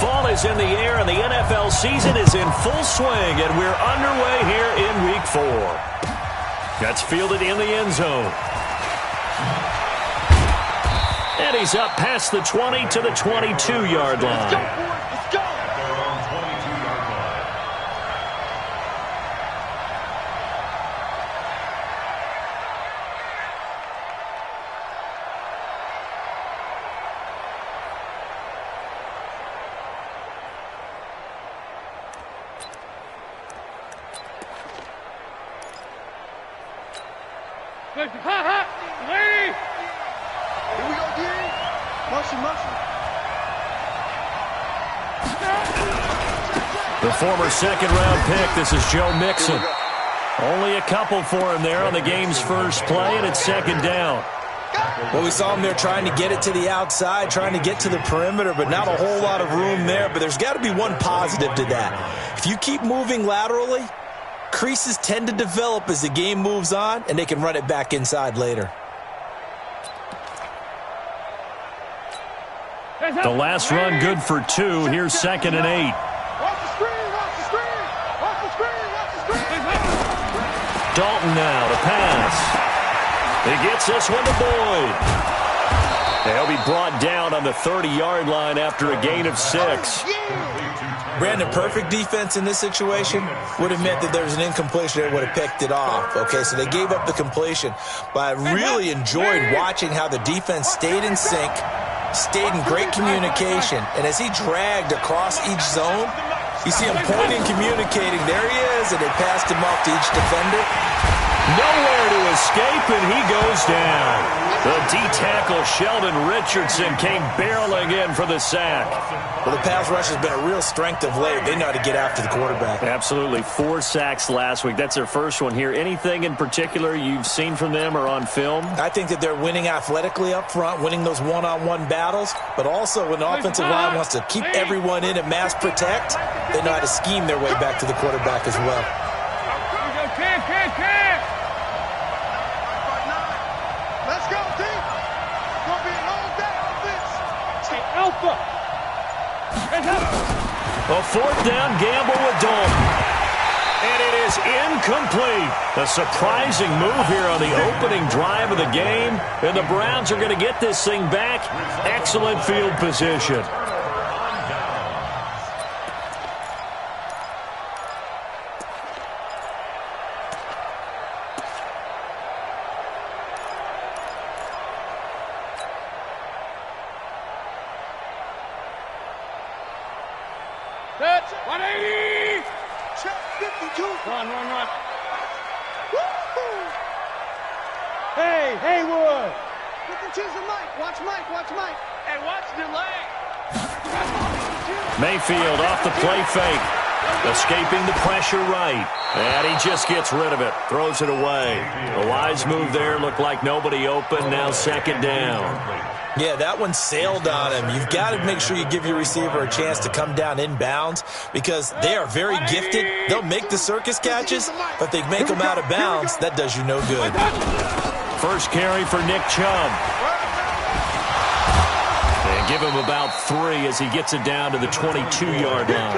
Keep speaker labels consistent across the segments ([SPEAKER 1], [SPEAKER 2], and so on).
[SPEAKER 1] Fall is in the air, and the NFL season is in full swing, and we're underway here in Week 4. That's fielded in the end zone. And he's up past the 20 to the 22-yard line.
[SPEAKER 2] Let's go, boys. Let's go.
[SPEAKER 3] Lady!
[SPEAKER 2] Here we go, D. Motion.
[SPEAKER 1] The former second-round pick, this is Joe Mixon. Only a couple for him there on the game's first play, and it's second down.
[SPEAKER 4] Well, we saw him there trying to get it to the outside, trying to get to the perimeter, but not a whole lot of room there. But there's got to be one positive to that. If you keep moving laterally, creases tend to develop as the game moves on, and they can run it back inside later.
[SPEAKER 1] The last run good for 2. Here's 2nd and 8.
[SPEAKER 2] Watch the screen.
[SPEAKER 1] Dalton now to pass. He gets this one to Boyd. He'll be brought down on the 30-yard line after a gain of 6.
[SPEAKER 4] Brandon, perfect defense in this situation would have meant that there was an incompletion that would have picked it off. Okay, so they gave up the completion. But I really enjoyed watching how the defense stayed in sync, stayed in great communication. And as he dragged across each zone, you see him pointing, communicating. There he is, and they passed him off to each defender.
[SPEAKER 1] Nowhere to escape, and he goes down. The D-tackle Sheldon Richardson came barreling in for the sack.
[SPEAKER 4] Well, the pass rush has been a real strength of late. They know how to get after the quarterback.
[SPEAKER 1] Absolutely. 4 sacks last week. That's their first one here. Anything in particular you've seen from them or on film?
[SPEAKER 4] I think that they're winning athletically up front, winning those one-on-one battles, but also when the offensive line wants to keep everyone in and mass protect, they know how to scheme their way back to the quarterback as well.
[SPEAKER 2] Let's go, team. It's going to be an all-day offense.
[SPEAKER 3] Hey, Alpha!
[SPEAKER 1] A 4th down gamble with Dalton. And it is incomplete. A surprising move here on the opening drive of the game. And the Browns are going to get this thing back. Excellent field position.
[SPEAKER 3] Touch! 180!
[SPEAKER 2] Check 52.
[SPEAKER 3] Run.
[SPEAKER 2] Woo-hoo.
[SPEAKER 3] Hey, Haywood!
[SPEAKER 2] 52's the Mike. Watch Mike.
[SPEAKER 3] Hey, watch the leg!
[SPEAKER 1] Mayfield off the play fake. Escaping the pressure right. And he just gets rid of it. Throws it away. A wise move there. Looked like nobody open. Now 2nd down.
[SPEAKER 4] Yeah, that one sailed on him. You've got to make sure you give your receiver a chance to come down inbounds because they are very gifted. They'll make the circus catches, but they make them out of bounds. That does you no good.
[SPEAKER 1] First carry for Nick Chubb. And give him about 3 as he gets it down to the 22-yard line.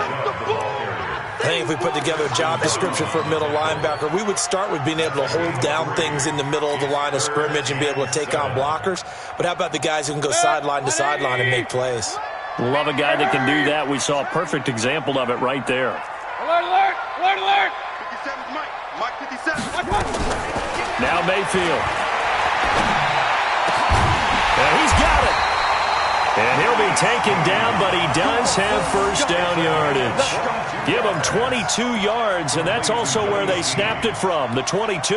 [SPEAKER 4] I think if we put together a job description for a middle linebacker, we would start with being able to hold down things in the middle of the line of scrimmage and be able to take on blockers. But how about the guys who can go sideline to sideline and make plays?
[SPEAKER 1] Love a guy that can do that. We saw a perfect example of it right there.
[SPEAKER 3] Alert!
[SPEAKER 2] 57's Mike. Mike 57.
[SPEAKER 1] Now Mayfield. And he's got it. And he'll be taken down, but he does have first down yardage. Give him 22 yards, and that's also where they snapped it from, the 22.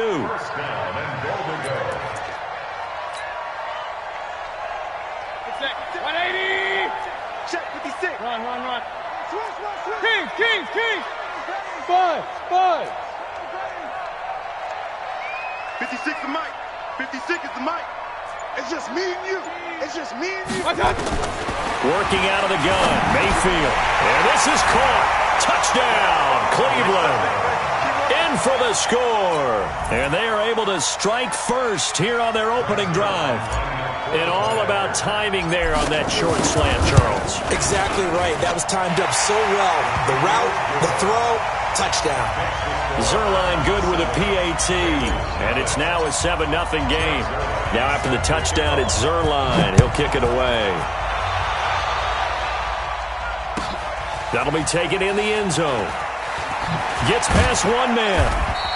[SPEAKER 2] Check 56.
[SPEAKER 3] Run.
[SPEAKER 2] Switch.
[SPEAKER 3] Kings! Spud!
[SPEAKER 2] 56 is Mike. 56 is the Mike. It's just me and you.
[SPEAKER 1] Working out of the gun, Mayfield. And this is caught. Touchdown, Cleveland. In for the score. And they are able to strike first here on their opening drive. And all about timing there on that short slant, Charles.
[SPEAKER 4] Exactly right. That was timed up so well. The route, the throw, touchdown.
[SPEAKER 1] Zerline good with a PAT. And it's now a 7-0 game. Now after the touchdown, it's Zerline. He'll kick it away. That'll be taken in the end zone. Gets past one man.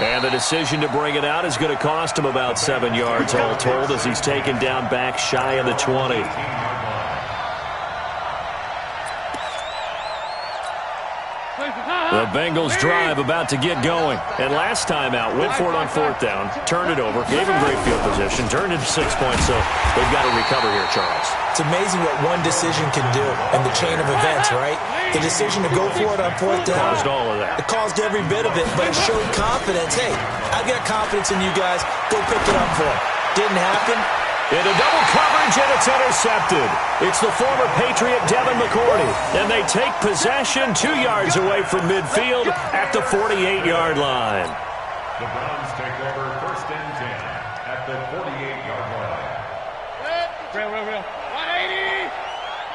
[SPEAKER 1] And the decision to bring it out is going to cost him about 7 yards all told as he's taken down back shy of the 20. The Bengals drive about to get going. And last time out, went for it on 4th down, turned it over, gave him great field position, turned it to 6 points, so they've got to recover here, Charles.
[SPEAKER 4] It's amazing what one decision can do in the chain of events, right? The decision to go for it on 4th down.
[SPEAKER 1] Caused all of that.
[SPEAKER 4] It caused every bit of it, but it showed confidence. Hey, I've got confidence in you guys. Go pick it up for it. Didn't happen.
[SPEAKER 1] Into double coverage, and it's intercepted. It's the former Patriot Devin McCourty. And they take possession 2 yards away from midfield at the 48-yard line.
[SPEAKER 5] The Browns take over 1st and 10 at the 48-yard line.
[SPEAKER 3] Real. 180. I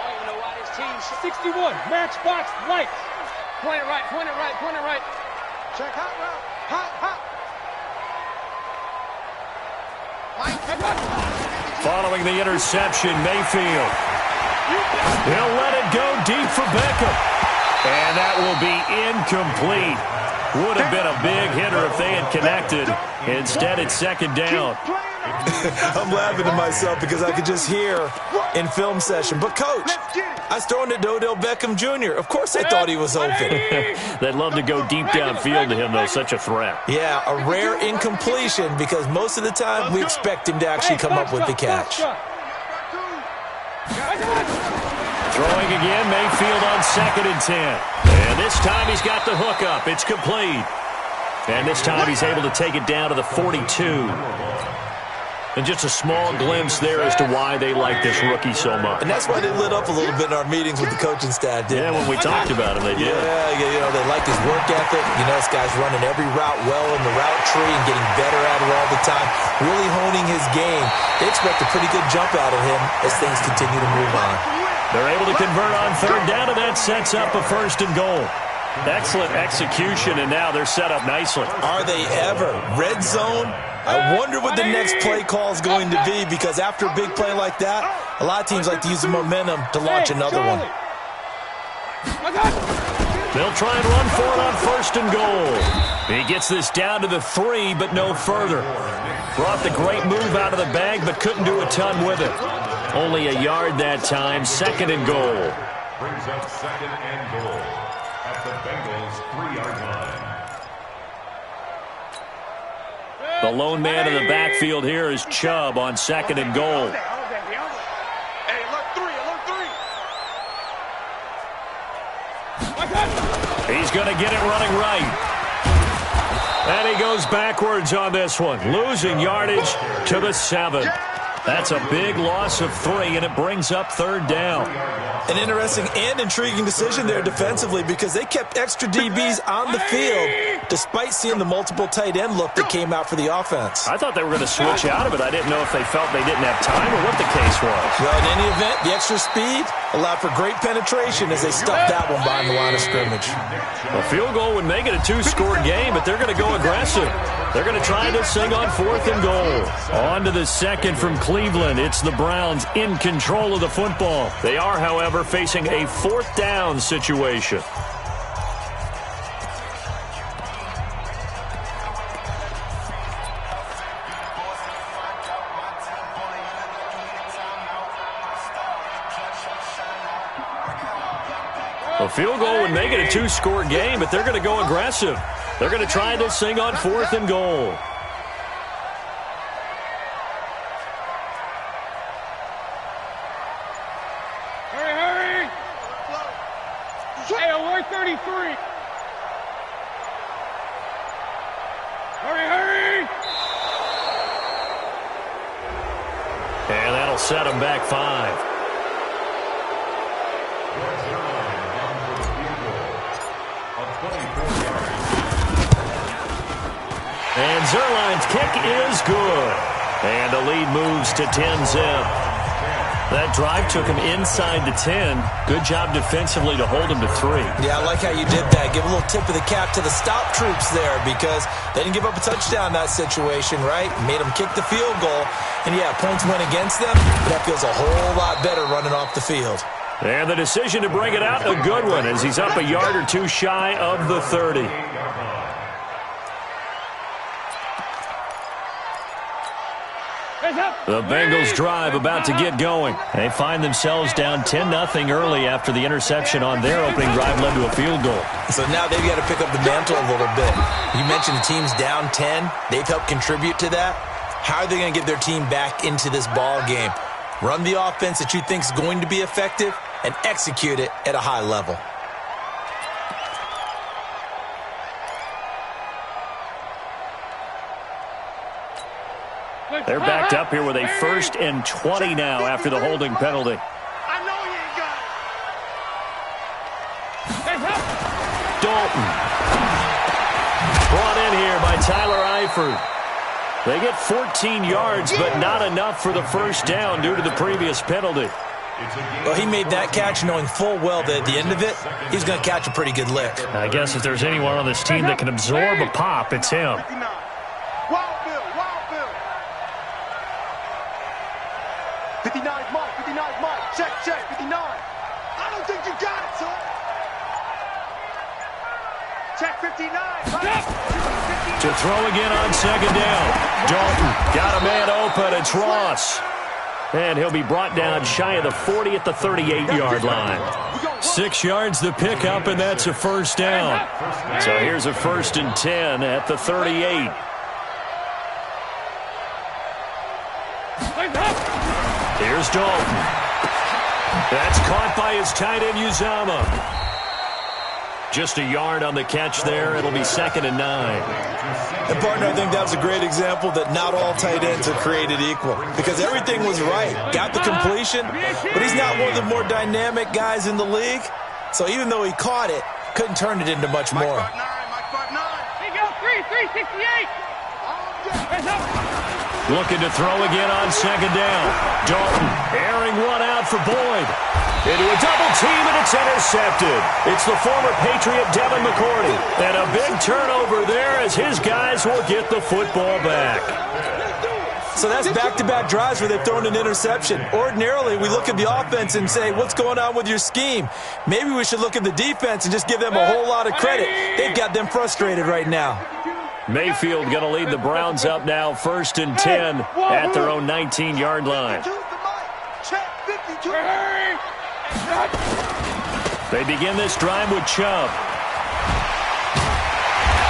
[SPEAKER 3] don't even know why this team. 61. Matchbox lights. Point it right.
[SPEAKER 2] Check hot route. Hot.
[SPEAKER 1] Following the interception, Mayfield. He'll let it go deep for Beckham. And that will be incomplete. Would have been a big hitter if they had connected. Instead, it's 2nd down.
[SPEAKER 4] I'm laughing to myself because I could just hear in film session. But, Coach, I was throwing to Odell Beckham Jr. Of course I thought he was open.
[SPEAKER 1] They'd love to go deep downfield to him, though. Such a threat.
[SPEAKER 4] Yeah, a rare incompletion because most of the time we expect him to actually come up with the catch.
[SPEAKER 1] Throwing again, Mayfield on 2nd and 10. And this time he's got the hook up. It's complete. And this time he's able to take it down to the 42. And just a small glimpse there as to why they like this rookie so much.
[SPEAKER 4] And that's why they lit up a little bit in our meetings with the coaching staff, didn't
[SPEAKER 1] they? Yeah, when we talked about him, they did.
[SPEAKER 4] Yeah, you know, they like his work ethic. You know, this guy's running every route well in the route tree and getting better at it all the time, really honing his game. They expect a pretty good jump out of him as things continue to move on.
[SPEAKER 1] They're able to convert on 3rd down, and that sets up a 1st and goal. Excellent execution, and now they're set up nicely.
[SPEAKER 4] Are they ever? Red zone? I wonder what the next play call is going to be because after a big play like that, a lot of teams like to use the momentum to launch another one.
[SPEAKER 1] They'll try and run for it on 1st and goal. He gets this down to the 3, but no further. Brought the great move out of the bag, but couldn't do a ton with it. Only a yard that time, 2nd and goal.
[SPEAKER 5] Brings up 2nd and goal at the Bengals' 3-yard line.
[SPEAKER 1] The lone man in the backfield here is Chubb on 2nd and goal.
[SPEAKER 2] Hey, alert 3.
[SPEAKER 1] He's going to get it running right. And he goes backwards on this one, losing yardage to the 7. That's a big loss of 3, and it brings up 3rd down.
[SPEAKER 4] An interesting and intriguing decision there defensively because they kept extra DBs on the field despite seeing the multiple tight end look that came out for the offense.
[SPEAKER 1] I thought they were going to switch out of it. I didn't know if they felt they didn't have time or what the case was.
[SPEAKER 4] Well, in any event, the extra speed allowed for great penetration as they stuffed that one behind the line of scrimmage.
[SPEAKER 1] A field goal would make it a 2-score game, but they're going to go aggressive. They're going to try this thing on 4th and goal. On to the 2nd from Cleveland. It's the Browns in control of the football. They are, however, facing a 4th down situation. A field goal would make it a 2-score game, but they're going to go aggressive. They're going to try this thing on 4th and goal.
[SPEAKER 3] Hurry! Hey, alert 33! Hurry!
[SPEAKER 1] And that'll set them back 5. And Zerline's kick is good. And the lead moves to 10-zip. That drive took him inside the 10. Good job defensively to hold him to 3.
[SPEAKER 4] Yeah, I like how you did that. Give a little tip of the cap to the stop troops there because they didn't give up a touchdown in that situation, right? Made them kick the field goal. And, yeah, points went against them, but that feels a whole lot better running off the field.
[SPEAKER 1] And the decision to bring it out, a good one, as he's up a yard or two shy of the 30. The Bengals drive about to get going. They find themselves down 10-0 early after the interception on their opening drive led to a field goal.
[SPEAKER 4] So now they've got to pick up the mantle a little bit. You mentioned the team's down 10. They've helped contribute to that. How are they going to get their team back into this ball game? Run the offense that you think is going to be effective and execute it at a high level.
[SPEAKER 1] They're backed up here with a 1st and 20 now after the holding penalty.
[SPEAKER 2] I know you ain't got it.
[SPEAKER 1] Dalton. Brought in here by Tyler Eifert. They get 14 yards, but not enough for the first down due to the previous penalty.
[SPEAKER 4] Well, he made that catch knowing full well that at the end of it, he's going to catch a pretty good lick.
[SPEAKER 1] I guess if there's anyone on this team that can absorb a pop, it's him.
[SPEAKER 2] Wild Bill, Wild Bill. 59 Mike, 59 Mike. Check, 59. I don't think you got it, son. Check 59.
[SPEAKER 1] To throw again on 2nd down. Dalton got a man open. It's Ross. And he'll be brought down shy of the 40 at the 38-yard line. 6 yards to pick up, and that's a first down. So here's a 1st and 10 at the 38. Here's Dalton. That's caught by his tight end, Uzama. Just a yard on the catch there. It'll be 2nd and 9.
[SPEAKER 4] And, partner, I think that was a great example that not all tight ends are created equal because everything was right. Got the completion, but he's not one of the more dynamic guys in the league. So even though he caught it, couldn't turn it into much more.
[SPEAKER 2] Mike 5'9".
[SPEAKER 3] He goes 368.
[SPEAKER 1] Looking to throw again on 2nd down. Dalton airing one out for Boyd. Into a double team, and it's intercepted. It's the former Patriot Devin McCourty. And a big turnover there as his guys will get the football back.
[SPEAKER 4] So that's back-to-back drives where they've thrown an interception. Ordinarily, we look at the offense and say, what's going on with your scheme? Maybe we should look at the defense and just give them a whole lot of credit. They've got them frustrated right now.
[SPEAKER 1] Mayfield going to lead the Browns up now, 1st and 10 at their own 19-yard line.
[SPEAKER 2] Check 52.
[SPEAKER 1] They begin this drive with Chubb.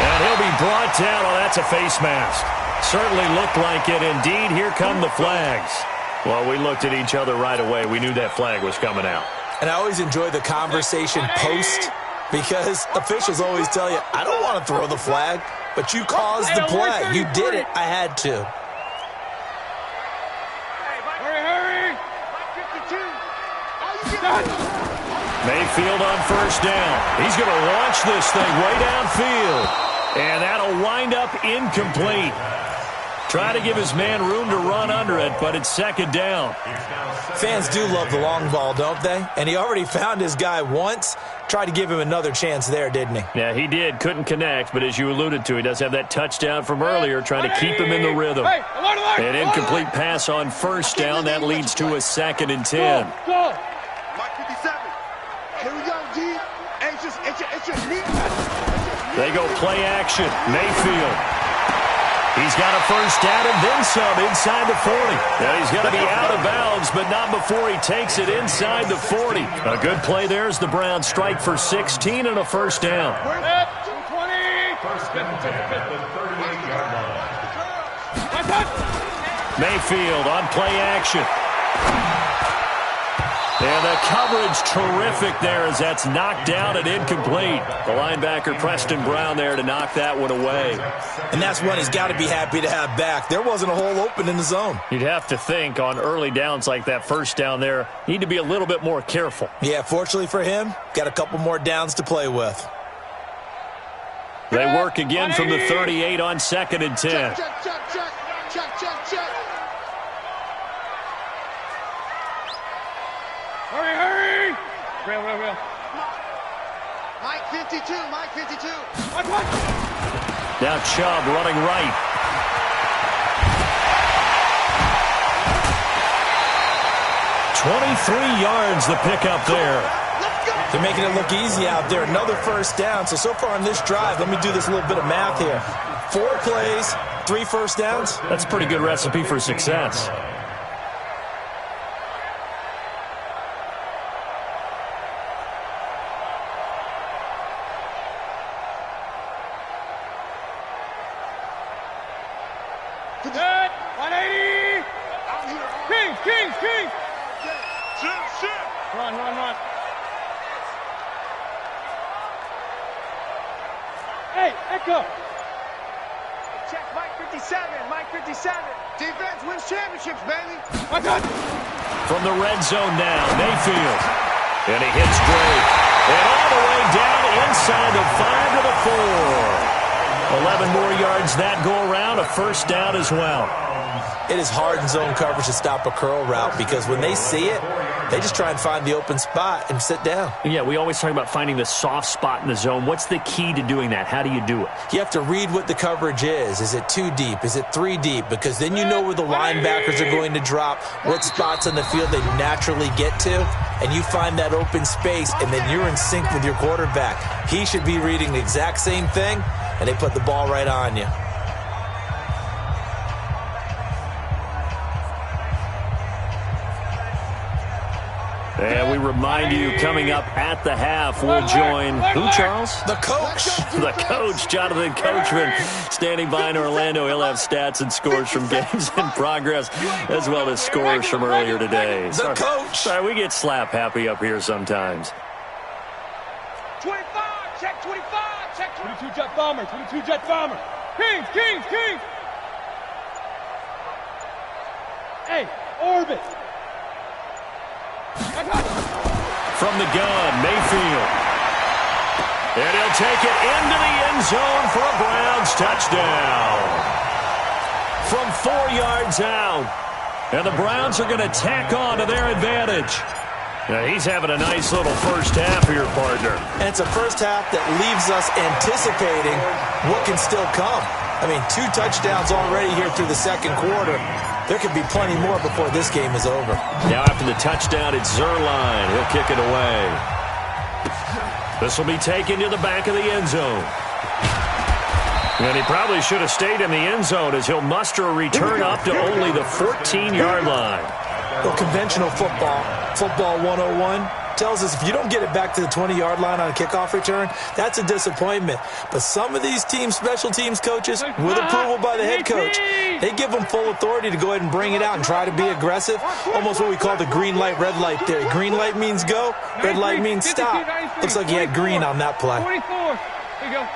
[SPEAKER 1] And he'll be brought down. Oh, that's a face mask. Certainly looked like it. Indeed, here come the flags. Well, we looked at each other right away. We knew that flag was coming out.
[SPEAKER 4] And I always enjoy the conversation post because officials always tell you, I don't want to throw the flag, but you caused the play. You did it. I had to.
[SPEAKER 3] Hurry.
[SPEAKER 1] Mayfield on 1st down. He's going to launch this thing way downfield. And that'll wind up incomplete. Try to give his man room to run under it, but it's 2nd down.
[SPEAKER 4] Fans do love the long ball, don't they? And he already found his guy once. Tried to give him another chance there, didn't he?
[SPEAKER 1] Yeah, he did. Couldn't connect, but as you alluded to, he does have that touchdown from earlier, trying to keep him in the rhythm. An incomplete pass on 1st down. That leads to a 2nd and 10.
[SPEAKER 2] Mike 57. Here we go, G. Hey, it's your knee.
[SPEAKER 1] They go play action. Mayfield. He's got a 1st down and then some inside the 40. Now he's going to be out of bounds, but not before he takes it inside the 40. A good play there as the Browns strike for 16 and a 1st down.
[SPEAKER 5] 1st and 10 at the 38-yard line.
[SPEAKER 1] Mayfield on play action. And the coverage terrific there as that's knocked down and incomplete. The linebacker Preston Brown there to knock that one away.
[SPEAKER 4] And that's one he's got to be happy to have back. There wasn't a hole open in the zone.
[SPEAKER 1] You'd have to think on early downs like that 1st down there, need to be a little bit more careful.
[SPEAKER 4] Yeah, fortunately for him, got a couple more downs to play with.
[SPEAKER 1] They work again from the 38 on 2nd and 10.
[SPEAKER 2] Check, check, check, check. Check, check, check.
[SPEAKER 3] Hurry, hurry! Real.
[SPEAKER 2] Mike 52, Mike 52.
[SPEAKER 3] What?
[SPEAKER 1] Now Chubb running right. $23 yards the pickup there.
[SPEAKER 4] They're making it look easy out there. Another first down. So far on this drive, let me do this little bit of math here. 4 plays, 3 first downs.
[SPEAKER 1] That's a pretty good recipe for success.
[SPEAKER 3] Good. 180. Kings.
[SPEAKER 2] Shit.
[SPEAKER 3] Run. Hey, echo.
[SPEAKER 2] Check Mike 57. Defense wins championships, baby.
[SPEAKER 3] My God.
[SPEAKER 1] From the red zone now, Mayfield. And he hits Drake. And all the way down inside the 5 to the 4. 11 more yards that go around, a first down as well.
[SPEAKER 4] It is hard in zone coverage to stop a curl route because when they see it, they just try and find the open spot and sit down.
[SPEAKER 1] Yeah, we always talk about finding the soft spot in the zone. What's the key to doing that? How do you do it?
[SPEAKER 4] You have to read what the coverage is. Is it 2 deep? Is it 3 deep? Because then you know where the linebackers are going to drop, what spots on the field they naturally get to, and you find that open space, and then you're in sync with your quarterback. He should be reading the exact same thing, and they put the ball right on you.
[SPEAKER 1] And we remind you, coming up at the half, we'll join who, Charles?
[SPEAKER 4] The coach.
[SPEAKER 1] The coach, Jonathan Coachman, standing by in Orlando. He'll have stats and scores from games in progress, as well as scores from earlier today.
[SPEAKER 4] The coach.
[SPEAKER 1] Sorry, we get slap happy up here sometimes.
[SPEAKER 3] 25. Check 25. Check 22 jet bomber. Kings. Hey, orbit.
[SPEAKER 1] From the gun, Mayfield. And he'll take it into the end zone for a Browns touchdown. From 4 yards out. And the Browns are going to tack on to their advantage. Now, he's having a nice little first half here, partner.
[SPEAKER 4] And it's a first half that leaves us anticipating what can still come. I mean, 2 touchdowns already here through the second quarter. There could be plenty more before this game is over.
[SPEAKER 1] Now after the touchdown, it's Zerline. He'll kick it away. This will be taken to the back of the end zone. And he probably should have stayed in the end zone as he'll muster a return up to only the 14-yard line.
[SPEAKER 4] Well, conventional football 101, tells us if you don't get it back to the 20-yard line on a kickoff return, that's a disappointment. But some of these teams, special teams coaches, with approval by the head coach, they give them full authority to go ahead and bring it out and try to be aggressive. Almost what we call the green light, red light theory. Green light means go, red light means stop. Looks like he had green on that play.
[SPEAKER 3] 44. Here we go.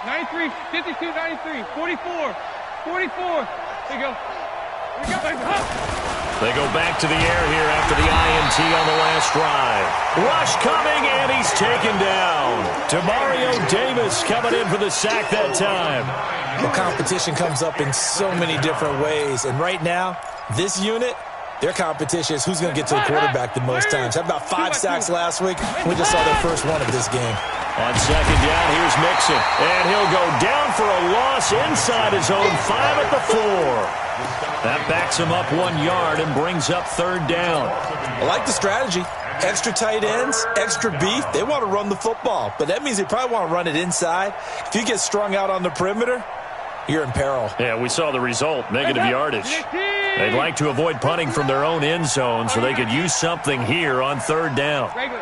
[SPEAKER 3] 93, 52, 93, 44. Here we go.
[SPEAKER 1] They go back to the air here after the INT on the last drive. Rush coming, and he's taken down. Demario Davis coming in for the sack that time.
[SPEAKER 4] Well, competition comes up in so many different ways. And right now, this unit, their competition is who's going to get to the quarterback the most times. Had about 5 sacks last week. We just saw their first one of this game.
[SPEAKER 1] On second down, here's Mixon. And he'll go down for a loss inside his own 5 at the 4. That backs him up 1 yard and brings up third down.
[SPEAKER 4] I like the strategy. Extra tight ends, extra beef. They want to run the football, but that means they probably want to run it inside. If you get strung out on the perimeter, you're in peril.
[SPEAKER 1] Yeah, we saw the result, negative yardage. They'd like to avoid punting from their own end zone so they could use something here on third down.
[SPEAKER 3] Regular.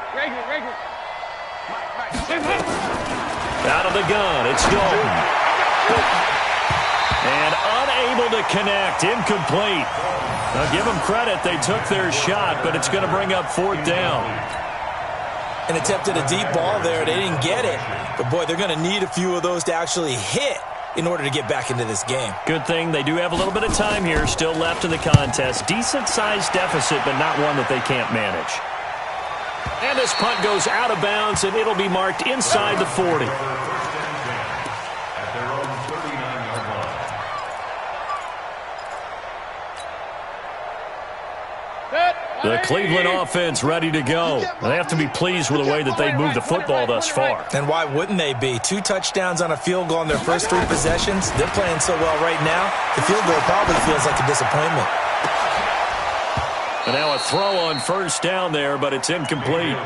[SPEAKER 1] Out of the gun, it's Dalton. And unable to connect, incomplete. Now give them credit, they took their shot, but it's going to bring up fourth down.
[SPEAKER 4] And attempted a deep ball there, they didn't get it. But boy, they're going to need a few of those to actually hit in order to get back into this game.
[SPEAKER 1] Good thing they do have a little bit of time here still left in the contest. Decent-sized deficit, but not one that they can't manage. And this punt goes out of bounds, and it'll be marked inside the 40. The Cleveland offense ready to go. They have to be pleased with the way that they've moved the football thus far.
[SPEAKER 4] And why wouldn't they be? 2 touchdowns on a field goal in their first 3 possessions. They're playing so well right now, the field goal probably feels like a disappointment.
[SPEAKER 1] And now a throw on first down there, but it's incomplete.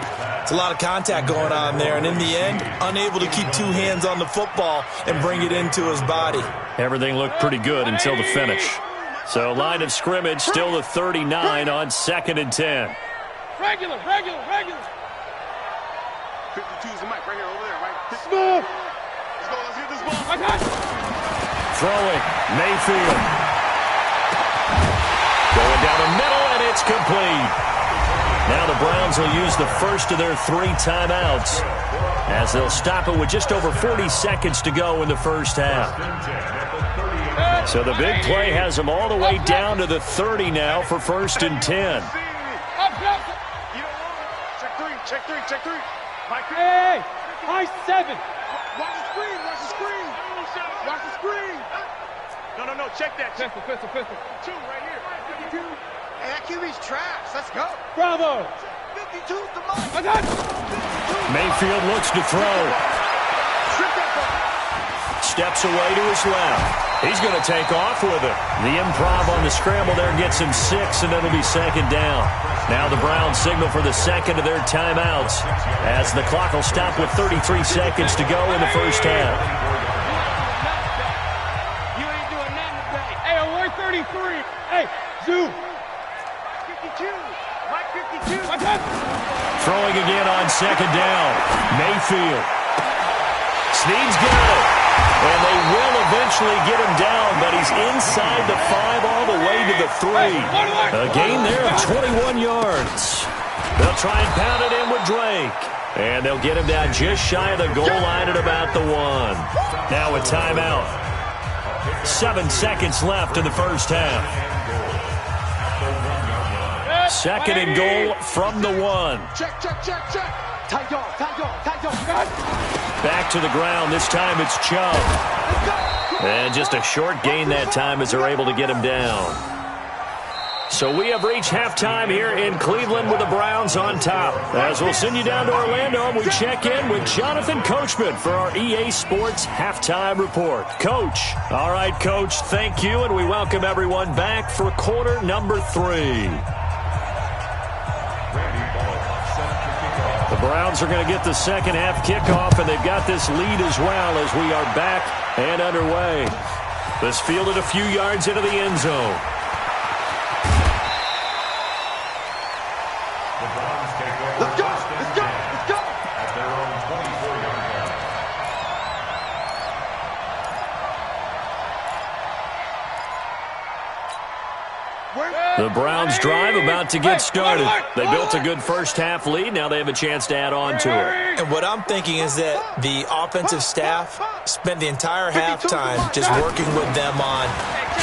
[SPEAKER 4] It's a lot of contact going on there, and in the end, unable to keep 2 hands on the football and bring it into his body.
[SPEAKER 1] Everything looked pretty good until the finish. So line of scrimmage still the 39 on 2nd and 10.
[SPEAKER 3] Regular.
[SPEAKER 2] 52 is the mic right here, over there, right?
[SPEAKER 3] Smooth.
[SPEAKER 2] Let's go, let's hit this ball.
[SPEAKER 3] I got it.
[SPEAKER 1] Throwing, Mayfield. Going down the middle, and it's complete. Now the Browns will use the first of their 3 timeouts as they'll stop it with just over 40 seconds to go in the first half. So the big play has them all the way down to the 30 now for 1st and 10.
[SPEAKER 2] Check three.
[SPEAKER 3] Hey, high 7.
[SPEAKER 2] Watch the screen. No, check that.
[SPEAKER 3] Pistol.
[SPEAKER 2] 2 right here. 52.
[SPEAKER 6] Hey, that QB's trash. Let's go.
[SPEAKER 3] Bravo.
[SPEAKER 2] 52's the mic.
[SPEAKER 3] I got it.
[SPEAKER 1] Mayfield looks to throw.
[SPEAKER 2] Strip that ball.
[SPEAKER 1] Steps away to his left. He's going to take off with it. The improv on the scramble there gets him 6, and it'll be 2nd down. Now the Browns signal for the second of their timeouts as the clock will stop with 33 seconds to go in the first half.
[SPEAKER 3] You ain't doing nothing today. Hey, alert 33. Hey, zoom.
[SPEAKER 2] 52. Mike 52.
[SPEAKER 3] I got it.
[SPEAKER 1] Throwing again on 2nd down. Mayfield. Snead's got it. And they will eventually get him down, but he's inside the 5 all the way to the 3. A gain there of 21 yards. They'll try and pound it in with Drake. And they'll get him down just shy of the goal line at about the 1. Now a timeout. 7 seconds left in the first half. 2nd and goal from the 1.
[SPEAKER 2] Check. Tight yard.
[SPEAKER 1] Back to the ground. This time it's Chubb. And just a short gain that time as they're able to get him down. So we have reached halftime here in Cleveland with the Browns on top. As we'll send you down to Orlando, we check in with Jonathan Coachman for our EA Sports Halftime Report. Coach. All right, Coach, thank you, and we welcome everyone back for quarter number 3. The Browns are going to get the second half kickoff, and they've got this lead as well as we are back and underway. This fielded a few yards into the end zone.
[SPEAKER 2] Let's go.
[SPEAKER 5] At their own 24-yard line.
[SPEAKER 1] The Browns drive about to get started. They built a good first half lead. Now they have a chance to add on to it.
[SPEAKER 4] And what I'm thinking is that the offensive staff spent the entire halftime just working with them on,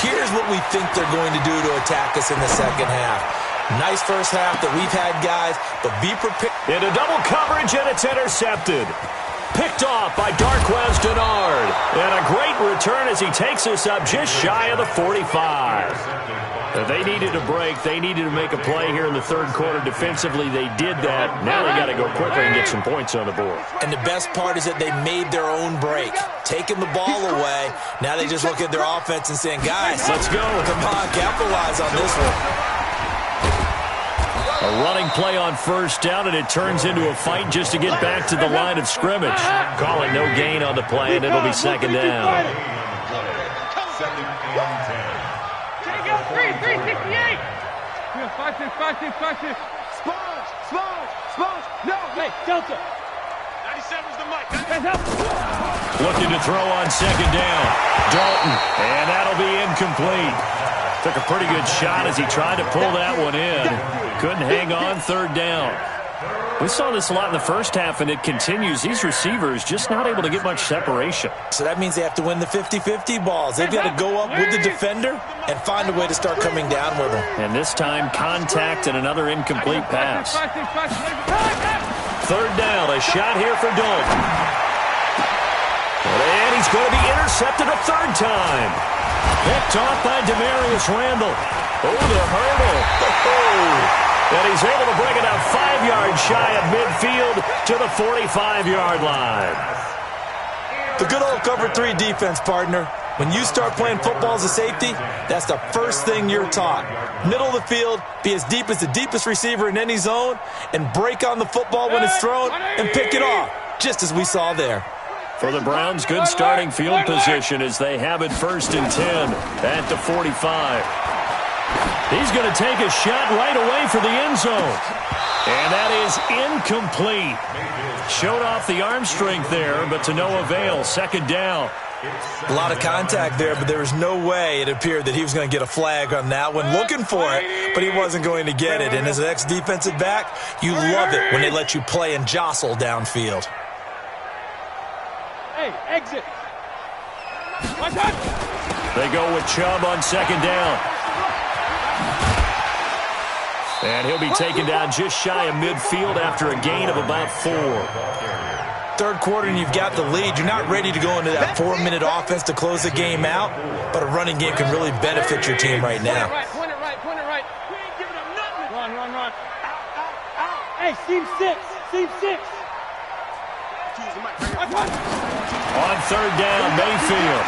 [SPEAKER 4] here's what we think they're going to do to attack us in the second half. Nice first half that we've had, guys, but be prepared.
[SPEAKER 1] Into double coverage, and it's intercepted. Picked off by Darquez Denard. And a great return as he takes us up just shy of the 45. They needed a break. They needed to make a play here in the third quarter. Defensively, they did that. Now they got to go quickly and get some points on the board.
[SPEAKER 4] And the best part is that they made their own break. Taking the ball away. Now they just look at their offense and saying, guys,
[SPEAKER 1] let's go.
[SPEAKER 4] Come on, capitalize on this one.
[SPEAKER 1] A running play on first down, and it turns into a fight just to get back to the line of scrimmage. Call it no gain on the play, and it'll be 2nd down.
[SPEAKER 5] 2nd and 10.
[SPEAKER 3] 368. 5-6.
[SPEAKER 2] Sponge. No.
[SPEAKER 3] Hey, Delta.
[SPEAKER 2] 97's the mic.
[SPEAKER 1] Looking to throw on 2nd down. Dalton, and that'll be incomplete. Took a pretty good shot as he tried to pull that one in. Couldn't hang on 3rd down. We saw this a lot in the first half, and it continues. These receivers just not able to get much separation.
[SPEAKER 4] So that means they have to win the 50-50 balls. They've got to go up with the defender and find a way to start coming down with them.
[SPEAKER 1] And this time, contact and another incomplete pass. 3rd down, a shot here for Dalton. And he's going to be intercepted a 3rd time. Picked off by Demarius Randall. Over the hurdle. Oh. And he's able to bring it out 5 yards shy of midfield to the 45-yard line.
[SPEAKER 4] The good old cover 3 defense, partner. When you start playing football as a safety, that's the first thing you're taught. Middle of the field, be as deep as the deepest receiver in any zone, and break on the football when it's thrown and pick it off, just as we saw there.
[SPEAKER 1] For the Browns, good starting field position as they have it 1st and 10 at the 45. He's going to take a shot right away for the end zone. And that is incomplete. Showed off the arm strength there, but to no avail. 2nd down.
[SPEAKER 4] A lot of contact there, but there was no way it appeared that he was going to get a flag on that one. Looking for it, but he wasn't going to get it. And as an ex-defensive back, you love it when they let you play and jostle downfield.
[SPEAKER 3] Hey, exit.
[SPEAKER 1] They go with Chubb on 2nd down. And he'll be taken down just shy of midfield after a gain of about 4.
[SPEAKER 4] 3rd quarter and you've got the lead. You're not ready to go into that 4-minute offense to close the game out, but a running game can really benefit your team right now.
[SPEAKER 3] Point it right. We ain't giving up nothing. Run. Hey, seam 6.
[SPEAKER 1] On 3rd down, Mayfield.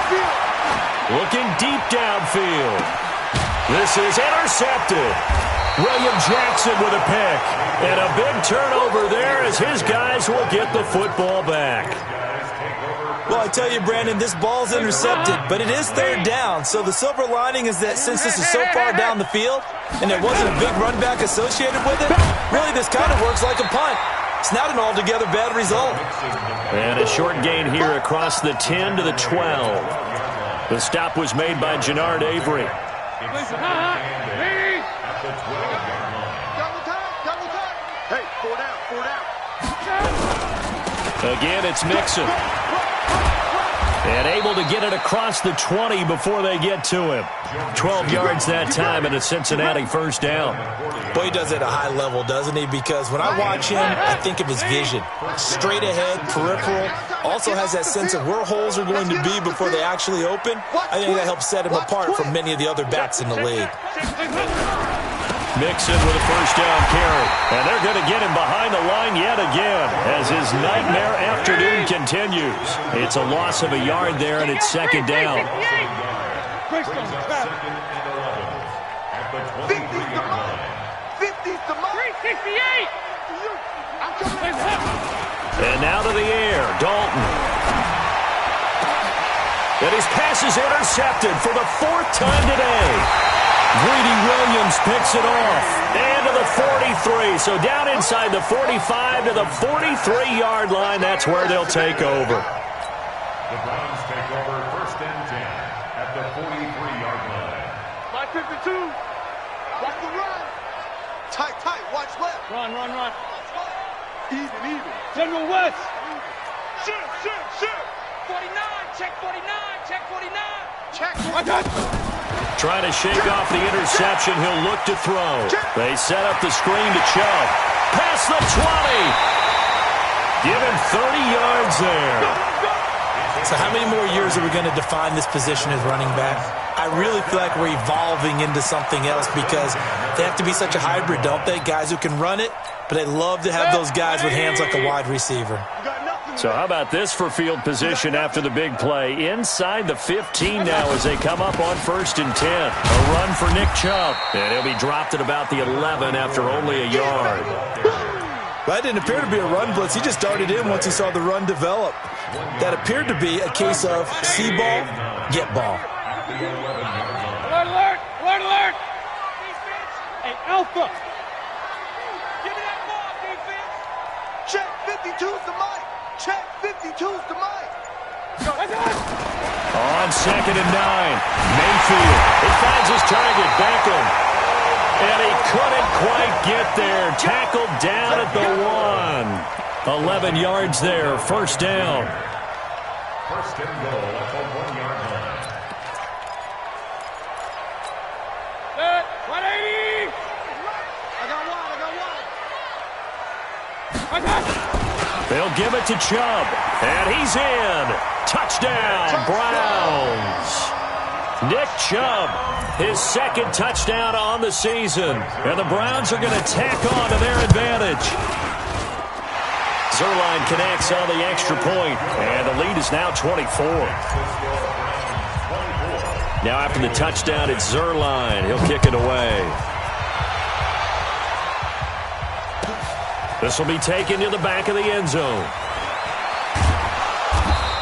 [SPEAKER 1] Looking deep downfield. This is intercepted. William Jackson with a pick. And a big turnover there as his guys will get the football back.
[SPEAKER 4] Well, I tell you, Brandon, this ball's intercepted, but it is 3rd down. So the silver lining is that since this is so far down the field and there wasn't a big run back associated with it, really this kind of works like a punt. It's not an altogether bad result.
[SPEAKER 1] And a short gain here across the 10 to the 12. The stop was made by Jannard Avery.
[SPEAKER 2] Hey, 4 down.
[SPEAKER 1] Again, it's Mixon. And able to get it across the 20 before they get to him. 12 yards that time and a Cincinnati 1st down.
[SPEAKER 4] Boy, he does it at a high level, doesn't he? Because when I watch him, I think of his vision. Straight ahead, peripheral. Also has that sense of where holes are going to be before they actually open. I think that helps set him apart from many of the other backs in the league.
[SPEAKER 1] Mixon with a 1st down carry. And they're going to get him behind the line yet again as his nightmare afternoon continues. It's a loss of a yard there, and it's 2nd down.
[SPEAKER 2] 50's the mark. 50's the mark.
[SPEAKER 3] 368.
[SPEAKER 1] And now to the air, Dalton. And his pass is intercepted for the 4th time today. Greedy Williams picks it off. And to the 43. So down inside the 45 to the 43-yard line. That's where they'll take over.
[SPEAKER 5] The Browns take over 1st and 10 at the 43-yard line.
[SPEAKER 2] 552. Watch the run. Tight. Watch left.
[SPEAKER 3] Run.
[SPEAKER 2] Even.
[SPEAKER 3] General West.
[SPEAKER 2] Shoot.
[SPEAKER 3] 49. Check 49.
[SPEAKER 2] Check.
[SPEAKER 1] Trying to shake off the interception. He'll look to throw. They set up the screen to Chubb. Past the 20. Give him 30 yards there.
[SPEAKER 4] So how many more years are we going to define this position as running back? I really feel like we're evolving into something else because they have to be such a hybrid, don't they? Guys who can run it, but they love to have those guys with hands like a wide receiver.
[SPEAKER 1] So how about this for field position after the big play? Inside the 15 now as they come up on 1st and 10. A run for Nick Chubb. And he'll be dropped at about the 11 after only a yard.
[SPEAKER 4] That didn't appear to be a run blitz. He just darted in once he saw the run develop. That appeared to be a case of see ball, get ball.
[SPEAKER 3] Alert! Hey, Alpha!
[SPEAKER 2] Give me that ball, defense. Check 52's the mic. Check 52's the mic.
[SPEAKER 1] On 2nd and 9, Mayfield. He finds his target, Beckham. And he couldn't quite get there. Tackled down at the 1. 11 yards there, 1st down.
[SPEAKER 5] 1st and goal at the 1-yard line.
[SPEAKER 3] 180.
[SPEAKER 2] I got one.
[SPEAKER 1] They'll give it to Chubb. And he's in. Touchdown, Browns. Nick Chubb, his second touchdown on the season. And the Browns are going to tack on to their advantage. Zuerlein connects on the extra point, and the lead is now 24. Now after the touchdown, it's Zuerlein. He'll kick it away. This will be taken to the back of the end zone.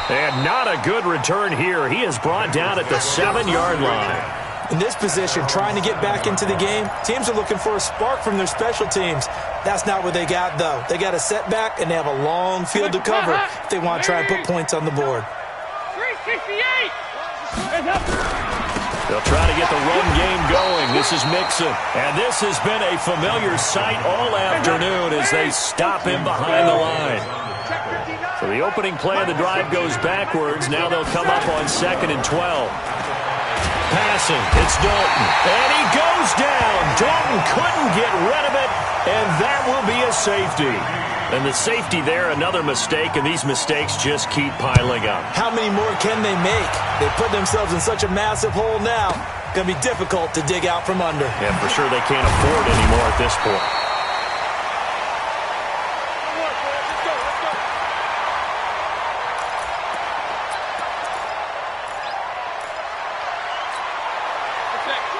[SPEAKER 1] And not a good return here. He is brought down at the 7-yard line.
[SPEAKER 4] In this position, trying to get back into the game, teams are looking for a spark from their special teams. That's not what they got, though. They got a setback, and they have a long field to cover if they want to try and put points on the board.
[SPEAKER 3] 368!
[SPEAKER 1] They'll try to get the run game going. This is Mixon. And this has been a familiar sight all afternoon as they stop him behind the line. So the opening play of the drive goes backwards. Now they'll come up on 2nd and 12. Passing, it's Dalton, and he goes down. Dalton couldn't get rid of it, and that will be a safety. And the safety there, another mistake, and these mistakes just keep piling up.
[SPEAKER 4] How many more can they make? They put themselves in such a massive hole now. Going to be difficult to dig out from under.
[SPEAKER 1] And for sure they can't afford any more at this point.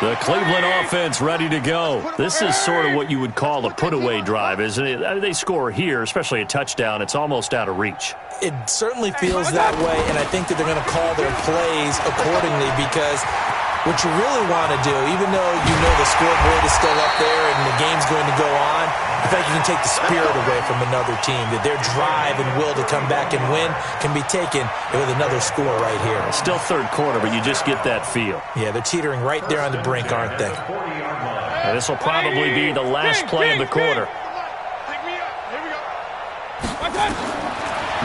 [SPEAKER 1] The Cleveland offense ready to go. This is sort of what you would call a put-away drive, isn't it? They score here, especially a touchdown. It's almost out of reach.
[SPEAKER 4] It certainly feels that way, and I think that they're going to call their plays accordingly because what you really want to do, even though you know the scoreboard is still up there and the game's going to go on, I think you can take the spirit away from another team, that their drive and will to come back and win can be taken with another score right here.
[SPEAKER 1] Still third quarter, but you just get that feel.
[SPEAKER 4] Yeah, they're teetering right there on the brink, aren't they?
[SPEAKER 1] And this will probably be the last play of the quarter.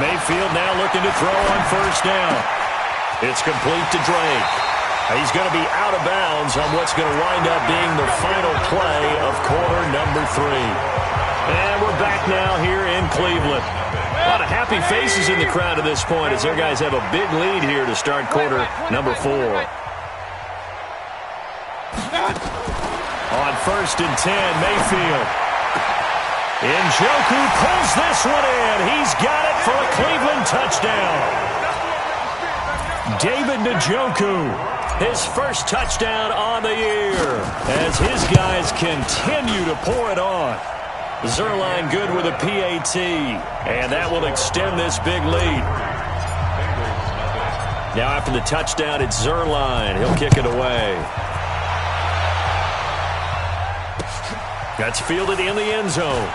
[SPEAKER 1] Mayfield now looking to throw on first down. It's complete to Drake. He's going to be out of bounds on what's going to wind up being the final play of quarter number 3. And we're back now here in Cleveland. A lot of happy faces in the crowd at this point as their guys have a big lead here to start quarter number 4. On first and 10, Mayfield. Njoku pulls this one in. He's got it for a Cleveland touchdown. David Njoku. His first touchdown on the year as his guys continue to pour it on. Zuerlein good with a PAT, and that will extend this big lead. Now after the touchdown, it's Zuerlein. He'll kick it away. That's fielded in the end zone.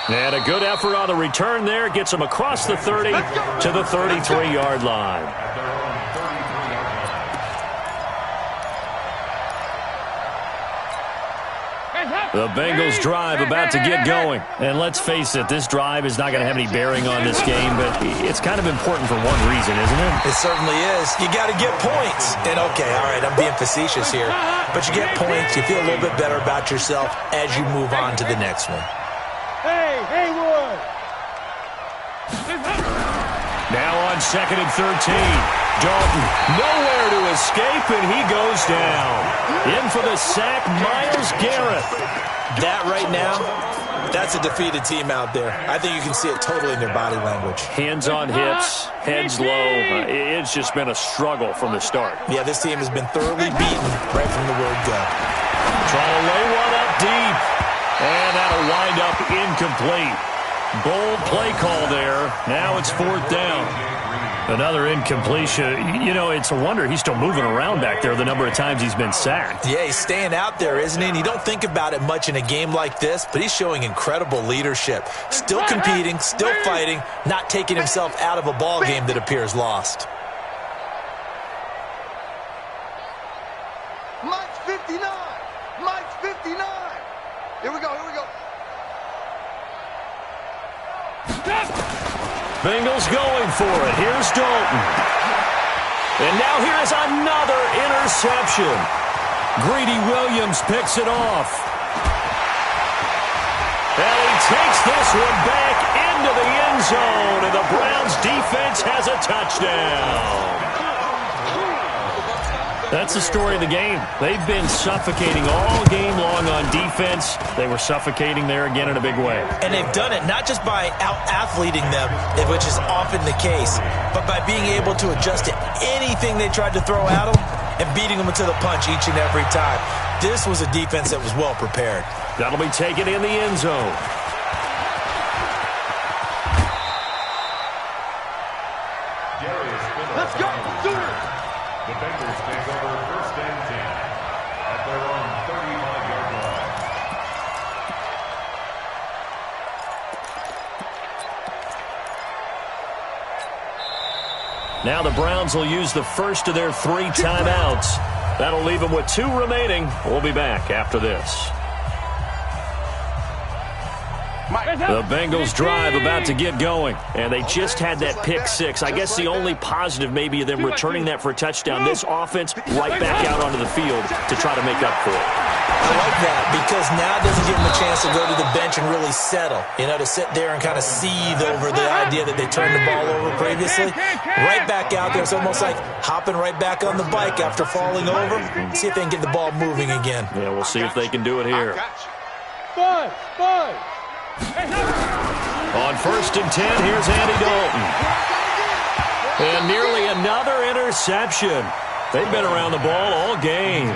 [SPEAKER 1] And a good effort on the return there. Gets him across the 30 to the 33-yard line. The Bengals drive about to get going. And let's face it, this drive is not going to have any bearing on this game, but it's kind of important for one reason, isn't it?
[SPEAKER 4] It certainly is. You got to get points. And okay, all right, I'm being facetious here. But you get points, you feel a little bit better about yourself as you move on to the next one.
[SPEAKER 3] Hey, Haywood!
[SPEAKER 1] Now on 2nd and 13. Dalton nowhere to escape, and he goes down. In for the sack, Myles Garrett.
[SPEAKER 4] That right now, that's a defeated team out there. I think you can see it totally in their body language.
[SPEAKER 1] Hands on hips, heads low. It's just been a struggle from the start.
[SPEAKER 4] Yeah, this team has been thoroughly beaten right from the word go.
[SPEAKER 1] Trying to lay one up deep. And that'll wind up incomplete. Bold play call there. Now it's 4th down. Another incompletion. You know, it's a wonder he's still moving around back there the number of times he's been sacked.
[SPEAKER 4] Yeah, he's staying out there, isn't he? And you don't think about it much in a game like this, but he's showing incredible leadership. Still competing, still fighting, not taking himself out of a ball game that appears lost.
[SPEAKER 2] Mike's 59. Mike's 59. Here we go, here we go.
[SPEAKER 1] Bengals going for it. Here's Dalton. And now here's another interception. Greedy Williams picks it off. And he takes this one back into the end zone. And the Browns defense has a touchdown. That's the story of the game. They've been suffocating all game long on defense. They were suffocating there again in a big way.
[SPEAKER 4] And they've done it not just by out-athleting them, which is often the case, but by being able to adjust to anything they tried to throw at them and beating them to the punch each and every time. This was a defense that was well prepared.
[SPEAKER 1] That'll be taken in the end zone.
[SPEAKER 2] Let's go, Sooners!
[SPEAKER 5] The Bengals take over first and 10 at their own 35-yard line.
[SPEAKER 1] Now the Browns will use the first of their 3 timeouts. That'll leave them with 2 remaining. We'll be back after this. The Bengals drive about to get going, and they just had that pick 6. I guess the only positive maybe of them returning that for a touchdown. This offense right back out onto the field to try to make up for it.
[SPEAKER 4] I like that because now it doesn't give them a chance to go to the bench and really settle, to sit there and kind of seethe over the idea that they turned the ball over previously. Right back out there. It's almost like hopping right back on the bike after falling over. See if they can get the ball moving again.
[SPEAKER 1] Yeah, we'll see if they can do it here.
[SPEAKER 3] Five.
[SPEAKER 1] On first and 10, here's Andy Dalton. And nearly another interception. They've been around the ball all game.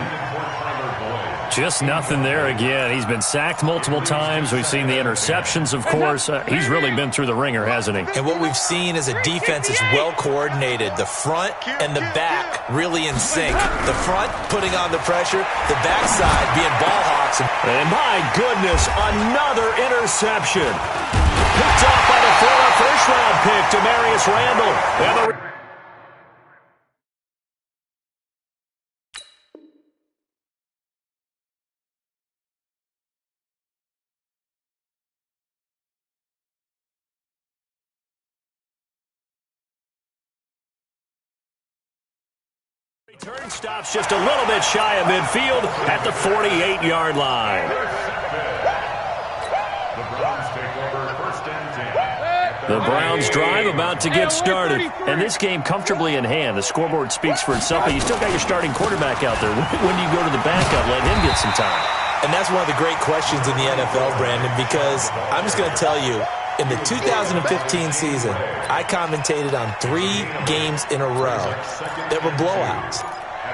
[SPEAKER 1] Just nothing there again. He's been sacked multiple times. We've seen the interceptions, of course. He's really been through the ringer, hasn't he?
[SPEAKER 4] And what we've seen is a defense is well coordinated. The front and the back really in sync. The front putting on the pressure, the backside being ball hawks.
[SPEAKER 1] And my goodness, another interception. Picked off by the former first-round pick, Demarius Randall. Return stops just a little bit shy of midfield at the 48-yard line.
[SPEAKER 5] The Browns take over first and 10.
[SPEAKER 1] The Browns drive about to get started. And this game comfortably in hand. The scoreboard speaks for itself, but you still got your starting quarterback out there. When do you go to the backup, let him get some time?
[SPEAKER 4] And that's one of the great questions in the NFL, Brandon, because I'm just going to tell you, in the 2015 season, I commentated on 3 games in a row that were blowouts.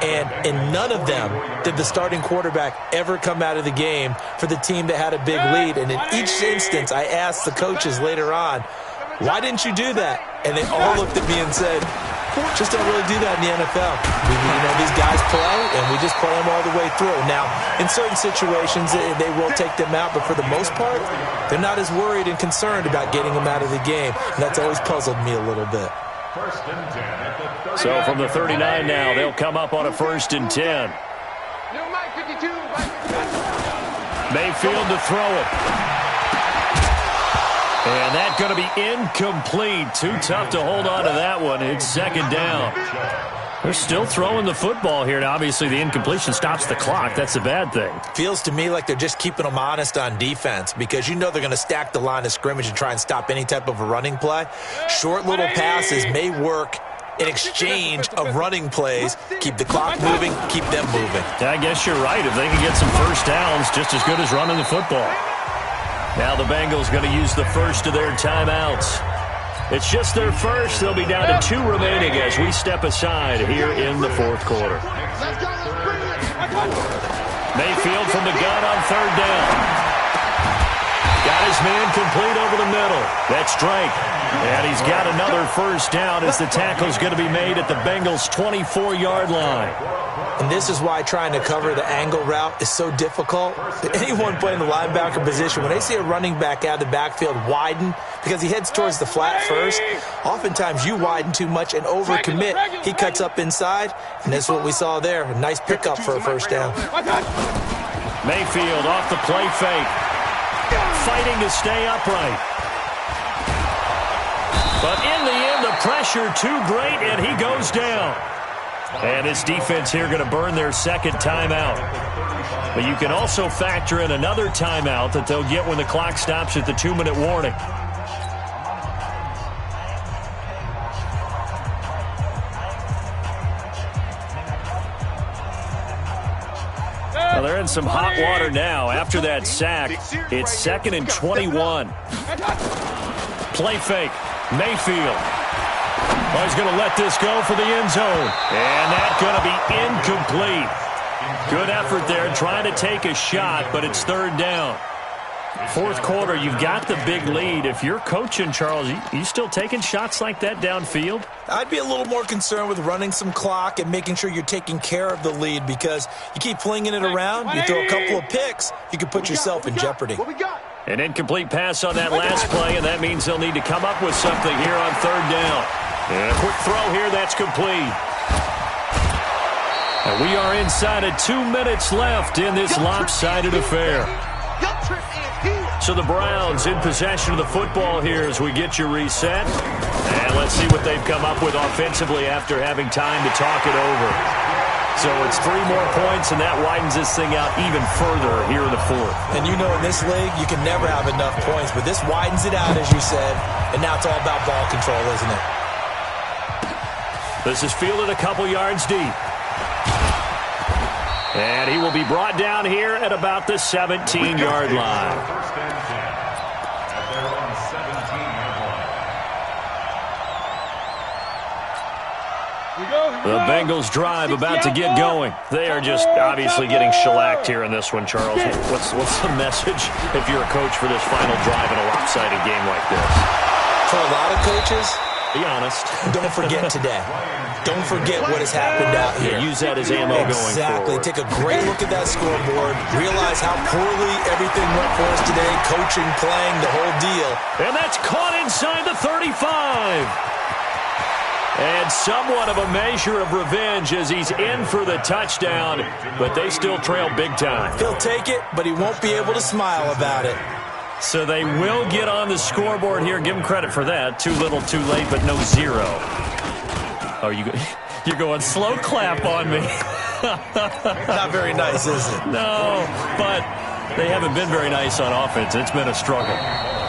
[SPEAKER 4] And in none of them did the starting quarterback ever come out of the game for the team that had a big lead. And in each instance, I asked the coaches later on, why didn't you do that? And they all looked at me and said, just don't really do that in the NFL. These guys play, and we just play them all the way through. Now, in certain situations, they will take them out, but for the most part, they're not as worried and concerned about getting them out of the game. And that's always puzzled me a little bit.
[SPEAKER 5] First and 10 at the 39.
[SPEAKER 1] So from the 39 now, they'll come up on a first and 10. Mayfield to throw it. And that's going to be incomplete. Too tough to hold on to that one. It's second down. They're still throwing the football here. Now, obviously, the incompletion stops the clock. That's a bad thing.
[SPEAKER 4] Feels to me like they're just keeping them honest on defense because they're going to stack the line of scrimmage and try and stop any type of a running play. Short little passes may work in exchange of running plays. Keep the clock moving, keep them moving.
[SPEAKER 1] I guess you're right. If they can get some first downs, just as good as running the football. Now the Bengals going to use the first of their timeouts. It's just their first. They'll be down to 2 remaining as we step aside here in the fourth quarter. Mayfield from the gun on third down. Got his man complete over the middle. That's Drake. And he's got another first down as the tackle's going to be made at the Bengals' 24-yard line.
[SPEAKER 4] And this is why trying to cover the angle route is so difficult. Anyone playing the linebacker position, when they see a running back out of the backfield widen, because he heads towards the flat first, oftentimes you widen too much and overcommit. He cuts up inside, and that's what we saw there. A nice pickup for a first down.
[SPEAKER 1] Mayfield off the play fake. Fighting to stay upright. But in the end, the pressure too great, and he goes down. And his defense here going to burn their second timeout. But you can also factor in another timeout that they'll get when the clock stops at the 2-minute warning. in some hot water now after that sack. It's 2nd and 21. Play fake. Mayfield. Oh, he's going to let this go for the end zone. And that's going to be incomplete. Good effort there trying to take a shot, but it's 3rd down. 4th quarter, you've got the big lead. If you're coaching, Charles, you still taking shots like that downfield?
[SPEAKER 4] I'd be a little more concerned with running some clock and making sure you're taking care of the lead, because you keep flinging it around, you throw a couple of picks, you can put yourself in jeopardy.
[SPEAKER 1] An incomplete pass on that last play, and that means they'll need to come up with something here on 3rd down. And a quick throw here, that's complete. And we are inside of 2 minutes left in this lopsided affair. So the Browns in possession of the football here as we get you reset. And let's see what they've come up with offensively after having time to talk it over. So it's 3 more points, and that widens this thing out even further here in the 4th.
[SPEAKER 4] And you know, in this league, you can never have enough points, but this widens it out, as you said, and now it's all about ball control, isn't it?
[SPEAKER 1] This is fielded a couple yards deep. And he will be brought down here at about the 17-yard line.
[SPEAKER 5] First and 10 at their own 17-yard line.
[SPEAKER 1] The Bengals drive about to get going. They are just obviously getting shellacked here in this one, Charles. What's the message if you're a coach for this final drive in a lopsided game like this?
[SPEAKER 4] For a lot of coaches,
[SPEAKER 1] be honest.
[SPEAKER 4] Don't forget today. Don't forget what has happened out here.
[SPEAKER 1] Yeah, use that as ammo going forward.
[SPEAKER 4] Exactly. Take a great look at that scoreboard. Realize how poorly everything went for us today. Coaching, playing, the whole deal.
[SPEAKER 1] And that's caught inside the 35. And somewhat of a measure of revenge as he's in for the touchdown, but they still trail big time.
[SPEAKER 4] He'll take it, but he won't be able to smile about it.
[SPEAKER 1] So they will get on the scoreboard here. Give them credit for that. Too little, too late, but no 0. Oh, you're going slow clap on me.
[SPEAKER 4] Not very nice, is it?
[SPEAKER 1] No, but they haven't been very nice on offense. It's been a struggle.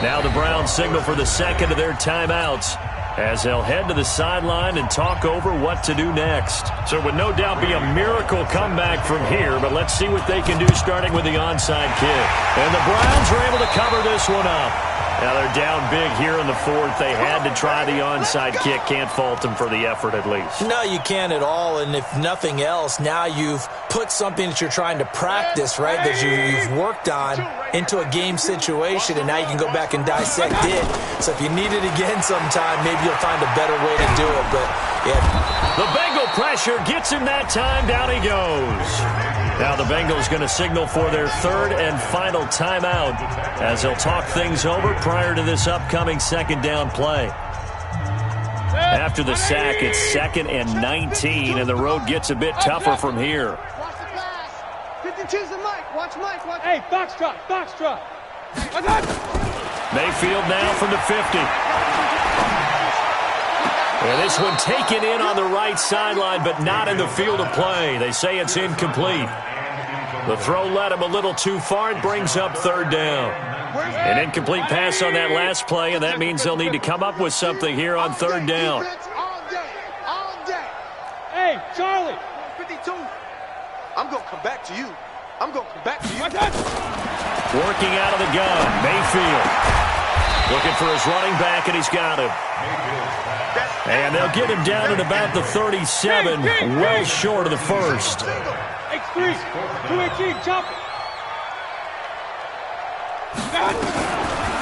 [SPEAKER 1] Now the Browns signal for the second of their timeouts as they'll head to the sideline and talk over what to do next. So it would no doubt be a miracle comeback from here, but let's see what they can do starting with the onside kick. And the Browns are able to cover this one up. Now they're down big here in the 4th. They had to try the onside kick. Can't fault them for the effort at least.
[SPEAKER 4] No, you can't at all. And if nothing else, now you've put something that you're trying to practice, right, that you've worked on into a game situation, and now you can go back and dissect it. So if you need it again sometime, maybe you'll find a better way to do it. But, yeah.
[SPEAKER 1] The Bengal pressure gets him that time. Down he goes. Now the Bengals going to signal for their 3rd and final timeout as they'll talk things over prior to this upcoming 2nd down play. After the sack, it's 2nd and 19, and the road gets a bit tougher from here.
[SPEAKER 6] Watch the flash. 52's the Mike. Watch Mike. Watch.
[SPEAKER 3] Hey, box drop.
[SPEAKER 1] Mayfield now from the 50. And this one taken in on the right sideline, but not in the field of play. They say it's incomplete. The throw led him a little too far. It brings up 3rd down. An incomplete pass on that last play, and that means they'll need to come up with something here on 3rd down.
[SPEAKER 6] All day.
[SPEAKER 3] Hey, Charlie.
[SPEAKER 6] 52. I'm going to come back to you.
[SPEAKER 1] Working out of the gun, Mayfield. Looking for his running back, and he's got him. And they'll get him down at about the 37, well short of the 1st.
[SPEAKER 3] X3, 218, chop it.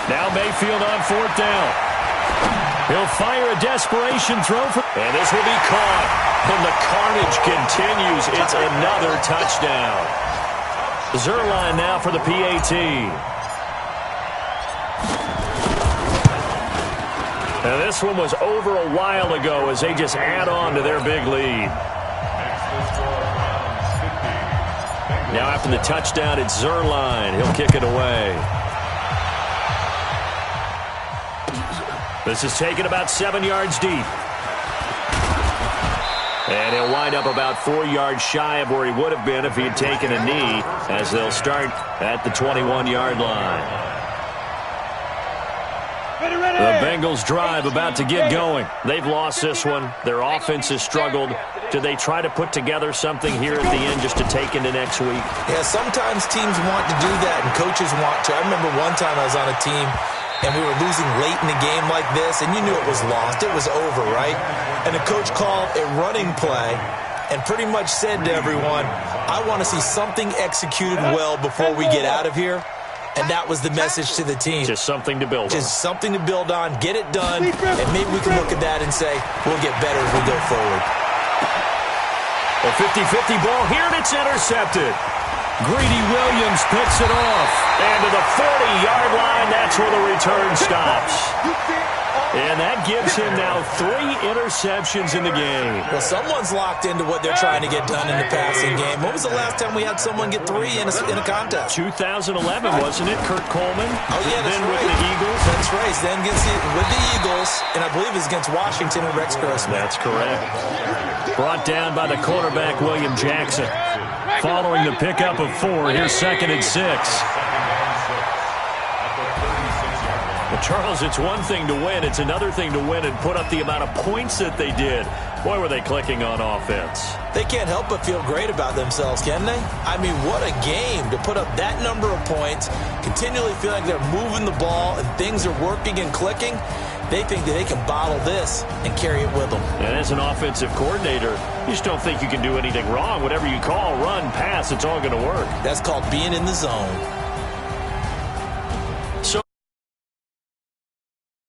[SPEAKER 1] Now Mayfield on 4th down. He'll fire a desperation throw, and this will be caught. And the carnage continues. It's another touchdown. Zerline now for the PAT. Now this one was over a while ago as they just add on to their big lead. Now after the touchdown, it's Zerline. He'll kick it away. This is taken about 7 yards deep. And he'll wind up about 4 yards shy of where he would have been if he had taken a knee, as they'll start at the 21-yard line. The Bengals drive about to get going. They've lost this one. Their offense has struggled. Do they try to put together something here at the end just to take into next week?
[SPEAKER 4] Yeah, sometimes teams want to do that and coaches want to. I remember one time I was on a team and we were losing late in the game like this, and you knew it was lost. It was over, right? And the coach called a running play and pretty much said to everyone, I want to see something executed well before we get out of here. And that was the message to the team.
[SPEAKER 1] Just something to build on.
[SPEAKER 4] Just something to build on, get it done, and maybe we can look at that and say, we'll get better as we go forward.
[SPEAKER 1] A 50-50 ball here, and it's intercepted. Greedy Williams picks it off. And to the 40-yard line, that's where the return stops. And that gives him now 3 interceptions in the game.
[SPEAKER 4] Well, someone's locked into what they're trying to get done in the passing game. When was the last time we had someone get 3 in a contest?
[SPEAKER 1] 2011, wasn't it? Kurt Coleman?
[SPEAKER 4] Oh, yeah, that's
[SPEAKER 1] then
[SPEAKER 4] right.
[SPEAKER 1] with the Eagles.
[SPEAKER 4] That's right. Then with the Eagles, and I believe it's against Washington and Rex Grossman.
[SPEAKER 1] That's correct. Brought down by the quarterback, William Jackson. Following the pickup of 4, here's 2nd and 6. Well, Charles, it's one thing to win. It's another thing to win and put up the amount of points that they did. Boy, were they clicking on offense.
[SPEAKER 4] They can't help but feel great about themselves, can they? I mean, what a game to put up that number of points, continually feel like they're moving the ball and things are working and clicking. They think that they can bottle this and carry it with them.
[SPEAKER 1] And as an offensive coordinator, you just don't think you can do anything wrong. Whatever you call, run, pass, it's all going to work.
[SPEAKER 4] That's called being in the zone.